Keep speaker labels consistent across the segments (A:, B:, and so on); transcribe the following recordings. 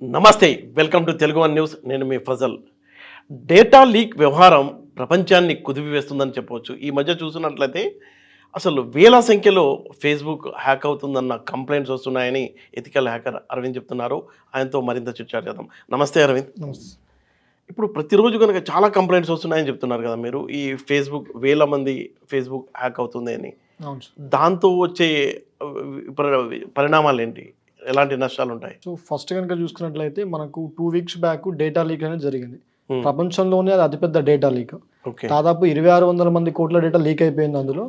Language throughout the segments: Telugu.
A: నమస్తే, welcome to Telugu one news. నేను మీ ఫజల్. డేటా లీక్ వ్యవహారం ప్రపంచాన్ని కుదిపివేస్తుందని చెప్పవచ్చు. ఈ మధ్య చూసినట్లయితే అసలు వేల సంఖ్యలో ఫేస్బుక్ హ్యాక్ అవుతుందన్న కంప్లైంట్స్ వస్తున్నాయని ఎథికల్ హ్యాకర్ అరవింద్ చెప్తున్నారు. ఆయనతో మరింత చర్చ చేద్దాం. నమస్తే అరవింద్.
B: నమస్తే.
A: ఇప్పుడు ప్రతిరోజు కనుక చాలా కంప్లైంట్స్ వస్తున్నాయని చెప్తున్నారు కదా మీరు. ఈ ఫేస్బుక్ వేల మంది ఫేస్బుక్ హ్యాక్ అవుతుంది అని,
B: అవును సార్.
A: దాంతో వచ్చే పరిణామాలు ఏంటి? ఎలాంటి నష్టాలు ఉంటాయి?
B: సో ఫస్ట్ కనుక చూసుకున్నట్లయితే మనకు 2 వీక్స్ బ్యాక్ డేటా లీక్ అనేది జరిగింది.
A: Hmm.
B: ప్రపంచంలోనే అది అతిపెద్ద డేటా లీక్.
A: ఓకే.
B: దాదాపు 2600 మంది కోట్ల డేటా లీక్ అయిపోయింది అందులో.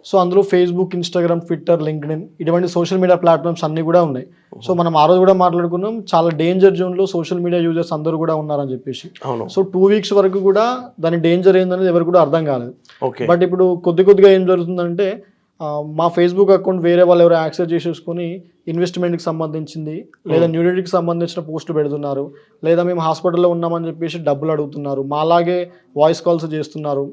B: సో అందులో ఫేస్బుక్, ఇన్స్టాగ్రామ్, ట్విట్టర్, లింక్డ్ఇన్ ఇటువంటి సోషల్ మీడియా ప్లాట్ఫామ్స్ అన్నీ కూడా ఉన్నాయి. సో మనం ఆ రోజు కూడా మాట్లాడుకున్నాం, చాలా డేంజర్ జోన్లో సోషల్ మీడియా యూజర్స్ అందరూ కూడా ఉన్నారని చెప్పేసి.
A: అవును.
B: సో 2 వీక్స్ వరకు కూడా దాని డేంజర్ ఏందనేది ఎవరు కూడా అర్థం కాలేదు.
A: ఓకే.
B: బట్ ఇప్పుడు కొద్దిగా ఏం జరుగుతుందంటే మా ఫేస్బుక్ అకౌంట్ వేరే వాళ్ళు ఎవరు యాక్సెస్ చేసేసుకొని ఇన్వెస్ట్మెంట్కి సంబంధించింది లేదా న్యూడిటీకి సంబంధించిన పోస్టులు పెడుతున్నారు, లేదా మేము హాస్పిటల్లో ఉన్నామని చెప్పేసి డబ్బులు అడుగుతున్నారు, మాలాగే వాయిస్ కాల్స్ చేస్తున్నారు,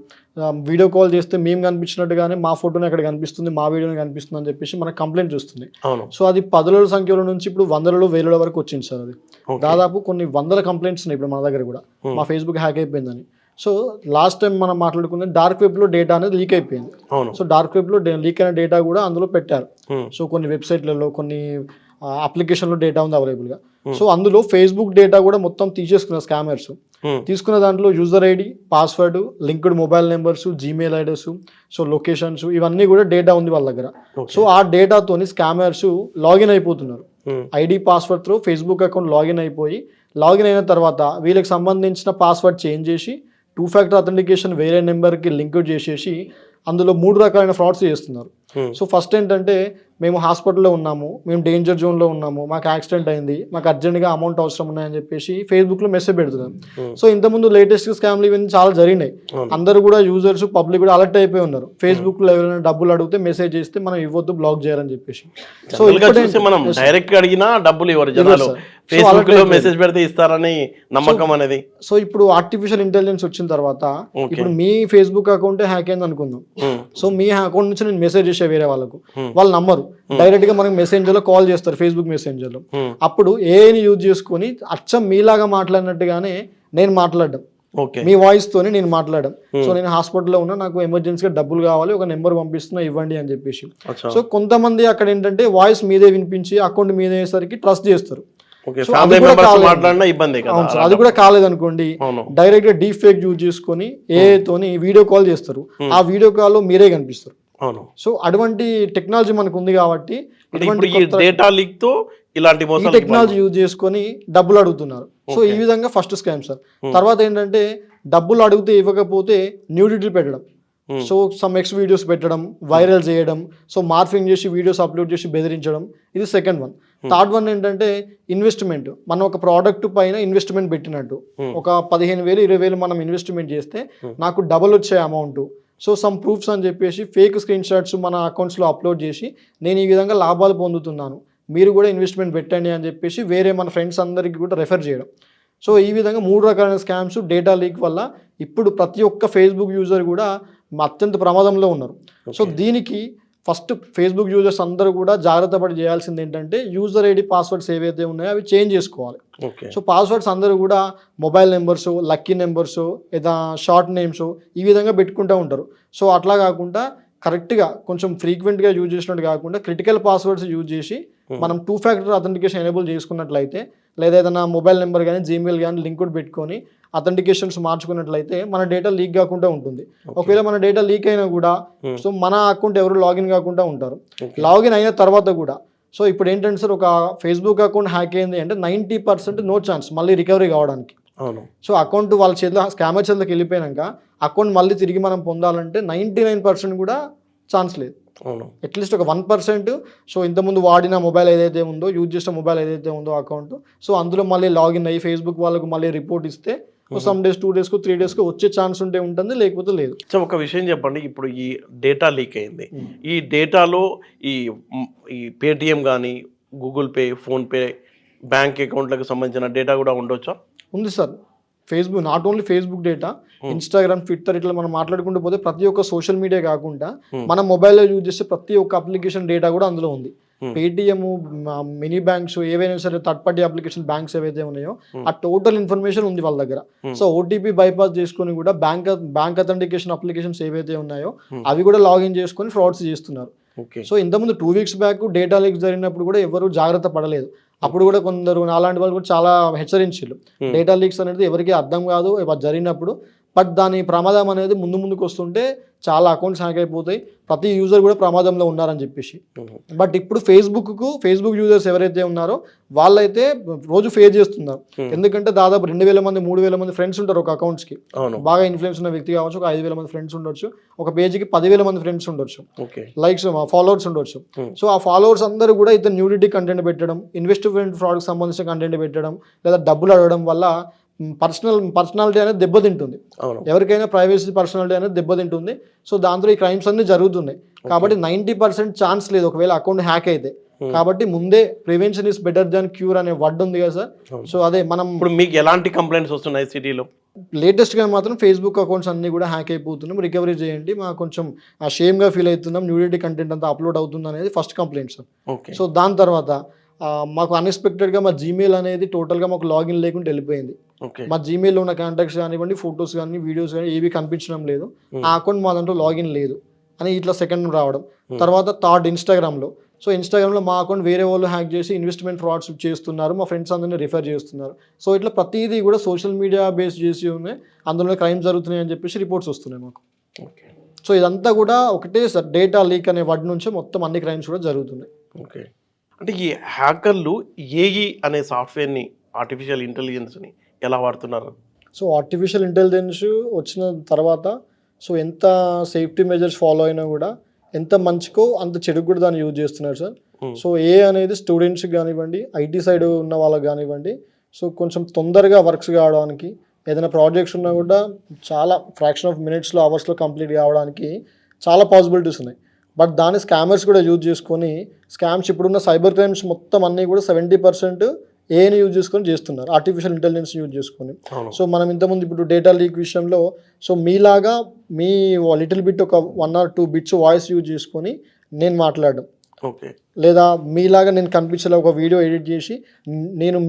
B: వీడియో కాల్ చేస్తే మేము కనిపించినట్టుగానే మా ఫోటోని అక్కడ కనిపిస్తుంది, మా వీడియోని కనిపిస్తుంది అని చెప్పేసి మనకు కంప్లైంట్ వస్తుంది. సో అది 10,000 సంఖ్యలో నుంచి ఇప్పుడు 100,000, 1,000 వరకు వచ్చింది సార్. అది దాదాపు కొన్ని వందల కంప్లైంట్స్ ఉన్నాయి ఇప్పుడు మన దగ్గర కూడా, మా ఫేస్బుక్ హ్యాక్ అయిపోయిందని. సో లాస్ట్ టైం మనం మాట్లాడుకున్న డార్క్ వెబ్లో డేటా అనేది లీక్ అయిపోయింది. సో డార్క్ వెబ్లో లీక్ అయిన డేటా కూడా అందులో పెట్టారు. సో కొన్ని వెబ్సైట్లలో, కొన్ని అప్లికేషన్లో డేటా ఉంది అవైలబుల్గా. సో అందులో ఫేస్బుక్ డేటా కూడా మొత్తం తీసేసుకున్నారు స్కామర్స్. తీసుకున్న దాంట్లో user ID, password, linked mobile numbers, Gmail IDs, so locations, ఇవన్నీ కూడా డేటా ఉంది వాళ్ళ దగ్గర. సో ఆ డేటాతోని స్కామర్స్ లాగిన్ అయిపోతున్నారు. ఐడి, పాస్వర్డ్తో ఫేస్బుక్ అకౌంట్ లాగిన్ అయిపోయి, లాగిన్ అయిన తర్వాత వీళ్ళకి సంబంధించిన పాస్వర్డ్ చేంజ్ చేసి 2 ఫ్యాక్టర్ అథెంటికేషన్ వేరే నెంబర్కి లింక్ చేసేసి అందులో 3 రకాలైన ఫ్రాడ్స్ చేస్తున్నారు. సో ఫస్ట్ ఏంటంటే, మేము హాస్పిటల్లో ఉన్నాము, మేము డేంజర్ జోన్లో ఉన్నాము, మాకు యాక్సిడెంట్ అయింది, మాకు అర్జెంట్గా అమౌంట్ అవసరం ఉన్నాయని చెప్పేసి ఫేస్బుక్లో మెసేజ్ పెడుతున్నాం. సో ఇంతకుముందు లేటెస్ట్ స్కామ్లు ఇవన్నీ చాలా జరిగినాయి. అందరూ కూడా యూజర్స్, పబ్లిక్ కూడా అలర్ట్ అయిపోయి ఉన్నారు. ఫేస్బుక్లో ఎవరైనా డబ్బులు అడిగితే మెసేజ్ చేస్తే మనం ఇవ్వద్దు, బ్లాక్ చేయాలని చెప్పేసి.
A: సో మనం డైరెక్ట్ అడిగినా డబ్బులు ఇవ్వరు జనాలు, ఫేస్బుక్ లో మెసేజ్ పెడితే ఇస్తారని నమ్మకం అనేది.
B: సో ఇప్పుడు ఆర్టిఫిషియల్ ఇంటెలిజెన్స్ వచ్చిన తర్వాత ఇప్పుడు మీ ఫేస్బుక్ అకౌంట్ హ్యాక్ అయింది అనుకుందాం. సో మీ అకౌంట్ నుంచి నేను మెసేజ్ చేసే వేరే వాళ్ళకు, వాళ్ళు నమ్మరు, డైరెక్ట్ గా మనకి మెసెంజర్ లో కాల్ చేస్తారు, ఫేస్బుక్ మెసెంజర్ లో. అప్పుడు ఏఐని యూజ్ చేసుకుని అచ్చం మీలాగా మాట్లాడినట్టుగానే నేను మాట్లాడడం, మీ వాయిస్ తోనే నేను మాట్లాడడం. సో నేను హాస్పిటల్లో ఉన్నా, నాకు ఎమర్జెన్సీగా డబ్బులు కావాలి, ఒక నెంబర్ పంపిస్తున్నా, ఇవ్వండి అని చెప్పేసి. సో కొంతమంది అక్కడ ఏంటంటే వాయిస్ మీదే వినిపించి అకౌంట్ మీదే అయ్యేసరికి ట్రస్ట్ చేస్తారు. అది కూడా కాలేదనుకోండి, డైరెక్ట్ గా డీప్ ఫేక్ యూజ్ చేసుకొని ఏఐతోని వీడియో కాల్ చేస్తారు. ఆ వీడియో కాల్ లో మీరే కనిపిస్తారు. సో అటువంటి టెక్నాలజీ మనకు ఉంది కాబట్టి ఈ టెక్నాలజీ యూజ్ చేసుకొని డబ్బులు అడుగుతున్నారు. సో ఈ విధంగా ఫస్ట్ స్కామ్ సార్. తర్వాత ఏంటంటే, డబ్బులు అడిగితే ఇవ్వకపోతే న్యూడిటీ పెట్టడం, సో సమ్ ఎక్స్ వీడియోస్ పెట్టడం, వైరల్ చేయడం, సో మార్ఫింగ్ చేసి వీడియోస్ అప్లోడ్ చేసి బెదిరించడం, ఇది సెకండ్ వన్. థర్డ్ వన్ ఏంటంటే ఇన్వెస్ట్మెంట్. మనం ఒక ప్రోడక్ట్ పైన ఇన్వెస్ట్మెంట్ పెట్టినట్టు, ఒక 15,000, 20,000 మనం ఇన్వెస్ట్మెంట్ చేస్తే నాకు డబుల్ వచ్చే అమౌంట్, సో సమ్ ప్రూఫ్స్ అని చెప్పేసి ఫేక్ స్క్రీన్ షాట్స్ మన అకౌంట్స్లో అప్లోడ్ చేసి నేను ఈ విధంగా లాభాలు పొందుతున్నాను, మీరు కూడా ఇన్వెస్ట్మెంట్ పెట్టండి అని చెప్పేసి వేరే మన ఫ్రెండ్స్ అందరికీ కూడా రెఫర్ చేయడం. సో ఈ విధంగా 3 రకాలైన స్కామ్స్ డేటా లీక్ వల్ల ఇప్పుడు ప్రతి ఒక్క ఫేస్బుక్ యూజర్ కూడా అత్యంత ప్రమాదంలో ఉన్నారు. సో దీనికి ఫస్ట్ ఫేస్బుక్ యూజర్స్ అందరూ కూడా జాగ్రత్త పడి చేయాల్సింది ఏంటంటే, యూజర్ ఐడి, పాస్వర్డ్స్ ఏవైతే ఉన్నాయో అవి చేంజ్ చేసుకోవాలి. సో పాస్వర్డ్స్ అందరూ కూడా మొబైల్ నెంబర్స్, లక్కీ నెంబర్స్, లేదా షార్ట్ నేమ్స్ ఈ విధంగా పెట్టుకుంటూ ఉంటారు. సో అట్లా కాకుండా కరెక్ట్గా కొంచెం ఫ్రీక్వెంట్గా యూజ్ చేసినట్టు కాకుండా క్రిటికల్ పాస్వర్డ్స్ యూజ్ చేసి మనం 2 ఫ్యాక్టర్ అథెంటికేషన్ ఎనేబుల్ చేసుకున్నట్లయితే, లేదా ఏదైనా మొబైల్ నెంబర్ కానీ, జీమెయిల్ కానీ లింక్ పెట్టుకొని అథెంటికేషన్స్ మార్చుకున్నట్లయితే మన డేటా లీక్ కాకుండా ఉంటుంది. ఒకవేళ మన డేటా లీక్ అయినా కూడా సో మన అకౌంట్ ఎవరు లాగిన్ కాకుండా ఉంటారు. లాగిన్ అయిన తర్వాత కూడా సో ఇప్పుడు ఏంటంటే సార్, ఒక ఫేస్బుక్ అకౌంట్ హ్యాక్ అయింది అంటే 90% నో ఛాన్స్ మళ్ళీ రికవరీ కావడానికి. సో అకౌంట్ వాళ్ళ చేతిలో, స్కామర్ చేతిలోకి వెళ్ళిపోయాక అకౌంట్ మళ్ళీ తిరిగి మనం పొందాలంటే 99% కూడా ఛాన్స్ లేదు. అట్లీస్ట్ ఒక 1%. సో ఇంతకుముందు వాడిన మొబైల్ ఏదైతే ఉందో, యూజ్ చేసిన మొబైల్ ఏదైతే ఉందో అకౌంట్, సో అందులో మళ్ళీ లాగిన్ అయ్యి ఫేస్బుక్ వాళ్ళకు మళ్ళీ రిపోర్ట్ ఇస్తే సమ్ డేస్, 2 డేస్కు 3 డేస్కు వచ్చే ఛాన్స్ ఉంటే ఉంటుంది, లేకపోతే లేదు.
A: సో ఒక విషయం చెప్పండి, ఇప్పుడు ఈ డేటా లీక్ అయింది, ఈ డేటాలో ఈ పేటిఎం కానీ, గూగుల్ పే, ఫోన్పే, బ్యాంక్ అకౌంట్లకు సంబంధించిన డేటా కూడా ఉండొచ్చా?
B: ఉంది sir. Facebook, not only Facebook data, Instagram, Twitter, ఇట్లా మనం మాట్లాడుకుంటూ పోతే ప్రతి ఒక్క సోషల్ మీడియా కాకుండా మన మొబైల్లో యూజ్ చేసే ప్రతి ఒక్క అప్లికేషన్ డేటా కూడా అందులో ఉంది. పేటిఎం, మినీ బ్యాంక్స్ ఏవైనా సరే థర్డ్ పార్టీ అప్లికేషన్ బ్యాంక్స్ ఏవైతే ఉన్నాయో ఆ టోటల్ ఇన్ఫర్మేషన్ ఉంది వాళ్ళ దగ్గర. సో ఓటీపీ బైపాస్ చేసుకొని కూడా బ్యాంక్ అథెంటికేషన్ అప్లికేషన్స్ ఏవైతే ఉన్నాయో అవి కూడా లాగిన్ చేసుకొని ఫ్రాడ్స్ చేస్తున్నారు. సో ఇంతకుముందు 2 weeks బ్యాక్ డేటా లీక్ జరిగినప్పుడు కూడా ఎవరు జాగ్రత్త పడలేదు. అప్పుడు కూడా కొందరు అలాంటి వాళ్ళు కూడా చాలా హెచ్చరించారు. డేటా లీక్స్ అనేది ఎవరికి అర్థం కాదు జరిగినప్పుడు. బట్ దాని ప్రమాదం అనేది ముందుకు వస్తుంటే చాలా అకౌంట్స్ హ్యాక్ అయిపోతాయి, ప్రతి యూజర్ కూడా ప్రమాదంలో ఉన్నారని చెప్పేసి. బట్ ఇప్పుడు ఫేస్బుక్ యూజర్స్ ఎవరైతే ఉన్నారో వాళ్ళైతే రోజు ఫేస్ చేస్తున్నారు. ఎందుకంటే దాదాపు 2,000 మంది 3,000 మంది ఫ్రెండ్స్ ఉంటారు ఒక అకౌంట్స్కి. బాగా ఇన్ఫ్లుయెన్స్ ఉన్న వ్యక్తి కావచ్చు, ఒక 5,000 మంది ఫ్రెండ్స్ ఉండొచ్చు, ఒక పేజీకి 10,000 మంది ఫ్రెండ్స్ ఉండొచ్చు, లైక్స్ ఫాలోవర్స్ ఉండొచ్చు. సో ఆ ఫాలోవర్స్ అందరూ కూడా ఇతను న్యూడిటీ కంటెంట్ పెట్టడం, ఇన్వెస్ట్మెంట్ ఫ్రాడ్కి సంబంధించిన కంటెంట్ పెట్టడం, లేదా డబ్బులు అడగడం వల్ల పర్సనాలిటీ అనేది దెబ్బతింటుంది. ఎవరికైనా ప్రైవసీ పర్సనాలిటీ అనేది దెబ్బతింటుంది. సో దాంతో ఈ క్రైమ్స్ అన్ని జరుగుతున్నాయి. కాబట్టి 90% ఛాన్స్ లేదు ఒకవేళ అకౌంట్ హ్యాక్ అయితే. కాబట్టి ముందే prevention is better than cure అనే వర్డ్ ఉంది కదా సార్. సో అదే మనం
A: ఇప్పుడు మీకు ఎలాంటి కంప్లైంట్స్ వస్తున్నాయి సిటీలో?
B: లేటెస్ట్గా మాత్రం ఫేస్బుక్ అకౌంట్స్ అన్ని కూడా హ్యాక్ అయిపోతున్నాం, రికవరీ చేయండి, మాకు కొంచెం షేమ్గా ఫీల్ అవుతున్నాం, న్యూడిటీ కంటెంట్ అంతా అప్లోడ్ అవుతుంది అనేది ఫస్ట్ కంప్లైంట్ సార్. సో దాని తర్వాత మాకు అన్ఎక్స్పెక్టెడ్గా మా జీమెయిల్ అనేది టోటల్గా మాకు లాగిన్ లేకుండా వెళ్ళిపోయింది. మా జీమెయిల్లో ఉన్న కాంటాక్ట్స్ కానివ్వండి, ఫొటోస్ కానీ, వీడియోస్ కానీ ఏవి కనిపించడం లేదు, ఆ అకౌంట్ మా దాంట్లో లాగిన్ లేదు అని ఇట్లా సెకండ్ రావడం. తర్వాత థర్డ్ ఇన్స్టాగ్రామ్లో. సో ఇన్స్టాగ్రామ్లో మా అకౌంట్ వేరే వాళ్ళు హ్యాక్ చేసి ఇన్వెస్ట్మెంట్ ఫ్రాడ్స్ చేస్తున్నారు, మా ఫ్రెండ్స్ అందరినీ రిఫర్ చేస్తున్నారు. సో ఇట్లా ప్రతిదీ కూడా సోషల్ మీడియా బేస్ చేసి ఉన్నాయి, అందులో క్రైమ్స్ జరుగుతున్నాయి అని చెప్పేసి రిపోర్ట్స్ వస్తున్నాయి మాకు. సో ఇదంతా కూడా ఒకటే సార్, డేటా లీక్ అనే వర్డ్ నుంచి మొత్తం అన్ని క్రైమ్స్ కూడా జరుగుతున్నాయి.
A: ఓకే, అంటే ఈ హ్యాకర్లు ఏఈ అనే సాఫ్ట్వేర్ని, ఆర్టిఫిషియల్ ఇంటెలిజెన్స్ని ఎలా వాడుతున్నారు?
B: సో ఆర్టిఫిషియల్ ఇంటెలిజెన్స్ వచ్చిన తర్వాత సో ఎంత సేఫ్టీ మెజర్స్ ఫాలో అయినా కూడా ఎంత మంచికో అంత చెడుకు కూడా దాన్ని యూజ్ చేస్తున్నారు సార్. సో అనేది స్టూడెంట్స్కి కానివ్వండి, ఐటీ సైడ్ ఉన్న వాళ్ళకి కానివ్వండి, సో కొంచెం తొందరగా వర్క్స్ కావడానికి, ఏదైనా ప్రాజెక్ట్స్ ఉన్నా కూడా చాలా ఫ్రాక్షన్ ఆఫ్ మినిట్స్లో, అవర్స్లో కంప్లీట్ కావడానికి చాలా పాసిబిలిటీస్ ఉన్నాయి. బట్ దాన్ని స్కామర్స్ కూడా యూజ్ చేసుకొని స్కామ్స్, ఇప్పుడున్న సైబర్ క్రైమ్స్ మొత్తం అన్నీ కూడా 70% ఏని యూజ్ చేసుకొని చేస్తున్నారు, ఆర్టిఫిషియల్ ఇంటెలిజెన్స్ యూజ్ చేసుకొని. సో మనం ఇంతకుముందు ఇప్పుడు డేటా లీక్ విషయంలో సో మీలాగా మీ లిటిల్ బిట్ ఒక 1 or 2 bits వాయిస్ యూజ్ చేసుకొని నేను మాట్లాడడం, లేదా మీలాగా నేను కనిపించేలా ఒక వీడియో ఎడిట్ చేసి నేను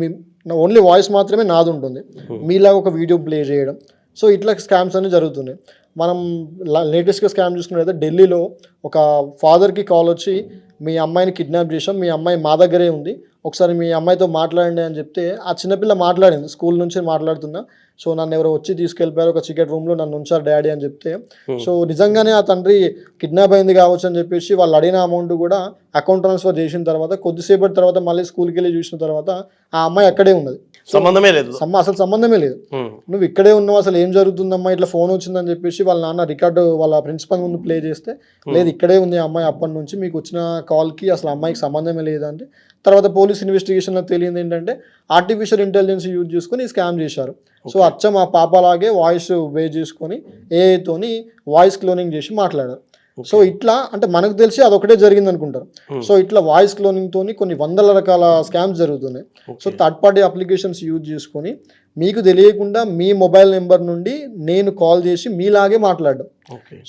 B: ఓన్లీ వాయిస్ మాత్రమే నాది ఉంటుంది, మీలాగా ఒక వీడియో ప్లే చేయడం. సో ఇట్లా స్కామ్స్ అన్నీ జరుగుతున్నాయి. మనం లేటెస్ట్గా స్కామ్ చూసుకున్నట్లయితే ఢిల్లీలో ఒక ఫాదర్కి కాల్ వచ్చి, మీ అమ్మాయిని కిడ్నాప్ చేసాం, మీ అమ్మాయి మా దగ్గరే ఉంది, ఒకసారి మీ అమ్మాయితో మాట్లాడండి అని చెప్తే ఆ చిన్నపిల్ల మాట్లాడింది, స్కూల్ నుంచి మాట్లాడుతున్నా, సో నన్ను ఎవరో వచ్చి తీసుకెళ్ళిపోయారు, ఒక చీకటి రూమ్లో నన్ను ఉంచారు డాడీ అని చెప్తే, సో నిజంగానే ఆ తండ్రి కిడ్నాప్ అయింది కావచ్చు అని చెప్పేసి వాళ్ళు అడిగిన అమౌంట్ కూడా అకౌంట్ ట్రాన్స్ఫర్ చేసిన తర్వాత కొద్దిసేపటి తర్వాత మళ్ళీ స్కూల్కి వెళ్ళి చూసిన తర్వాత ఆ అమ్మాయి అక్కడే ఉన్నది,
A: సంబంధమే లేదు,
B: అసలు సంబంధమే లేదు, నువ్వు ఇక్కడే ఉన్నావు, అసలు ఏం జరుగుతుందమ్మా, ఇట్లా ఫోన్ వచ్చిందని చెప్పేసి వాళ్ళ నాన్న రికార్డు వాళ్ళ ప్రిన్సిపల్ ముందు ప్లే చేస్తే, లేదు ఇక్కడే ఉంది అమ్మాయి అప్పటి నుంచి, మీకు వచ్చిన కాల్కి అసలు అమ్మాయికి సంబంధమే లేదంటే. తర్వాత పోలీస్ ఇన్వెస్టిగేషన్లో తెలియదు ఏంటంటే ఆర్టిఫిషియల్ ఇంటెలిజెన్స్ యూజ్ చేసుకొని స్కామ్ చేశారు. సో అచ్చం ఆ పాపలాగే వాయిస్ బేస్ చేసుకొని ఏఐతోని వాయిస్ క్లోనింగ్ చేసి మాట్లాడారు. సో ఇట్లా అంటే మనకు తెలిసి అదొకటే జరిగింది అనుకుంటారు. సో ఇట్లా వాయిస్ క్లోనింగ్ తోని కొన్ని వందల రకాల స్కామ్స్ జరుగుతున్నాయి. So third party applications use చేసుకొని మీకు తెలియకుండా మీ మొబైల్ నెంబర్ నుండి నేను కాల్ చేసి మీలాగే మాట్లాడడం.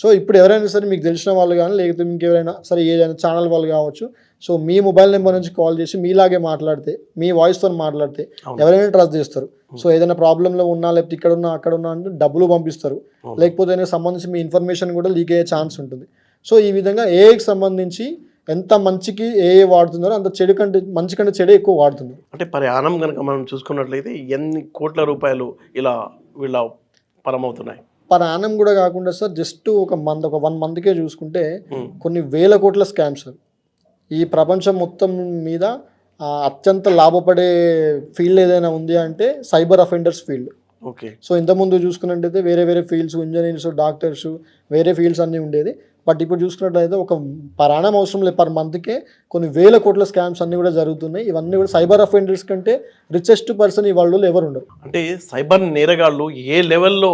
B: సో ఇప్పుడు ఎవరైనా సరే మీకు తెలిసిన వాళ్ళు కానీ లేకపోతే మీకు ఎవరైనా సరే ఏదైనా ఛానల్ వాళ్ళు కావచ్చు, సో మీ మొబైల్ నెంబర్ నుంచి కాల్ చేసి మీలాగే మాట్లాడితే, మీ వాయిస్తో మాట్లాడితే ఎవరైనా ట్రస్ట్ చేస్తారు. సో ఏదైనా ప్రాబ్లంలో ఉన్నా, లేకపోతే ఇక్కడ ఉన్నా అక్కడ ఉన్నా అంటే డబ్బులు పంపిస్తారు, లేకపోతే దానికి సంబంధించి మీ ఇన్ఫర్మేషన్ కూడా లీక్ అయ్యే ఛాన్స్ ఉంటుంది. సో ఈ విధంగా ఏఐకి సంబంధించి ఎంత మంచికి ఏఐ వాడుతున్నారో అంత చెడు కంటే మంచి కంటే చెడే ఎక్కువ వాడుతున్నారు.
A: అంటే పరిహారం కనుక మనం చూసుకున్నట్లయితే ఎన్ని కోట్ల రూపాయలు ఇలా వీళ్ళ పరమవుతున్నాయి
B: పర్ యానం కూడా కాకుండా సార్, జస్ట్ ఒక 1 monthకే చూసుకుంటే కొన్ని వేల కోట్ల స్కామ్స్ సార్. ఈ ప్రపంచం మొత్తం మీద అత్యంత లాభపడే ఫీల్డ్ ఏదైనా ఉంది అంటే cyber offenders field.
A: Okay.
B: So ఇంతకుముందు చూసుకున్నట్టయితే వేరే ఫీల్డ్స్, ఇంజనీర్స్, డాక్టర్స్, వేరే ఫీల్డ్స్ అన్నీ ఉండేది. బట్ ఇప్పుడు చూసుకున్నట్లయితే ఒక ప్రాణం అవసరం లేదు, పర్ మంత్కే కొన్ని వేల కోట్ల స్కామ్స్ అన్నీ కూడా జరుగుతున్నాయి. ఇవన్నీ కూడా సైబర్ అఫెండర్స్ కంటే రిచెస్ట్ పర్సన్ ఈ వరల్డ్లో ఎవరు ఉండరు.
A: అంటే సైబర్ నేరగాళ్ళు ఏ లెవెల్లో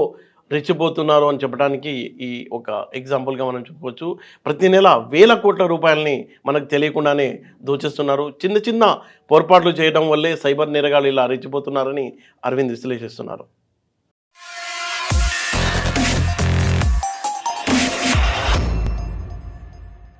A: రెచ్చిపోతున్నారు అని చెప్పడానికి ఈ ఒక ఎగ్జాంపుల్గా మనం చెప్పవచ్చు. ప్రతి నెల వేల కోట్ల రూపాయలని మనకు తెలియకుండానే దోచేస్తున్నారు. చిన్న చిన్న పొరపాట్లు చేయడం వల్లే సైబర్ నేరగాళ్ళు ఇలా రెచ్చిపోతున్నారని అరవింద్ విశ్లేషిస్తున్నారు.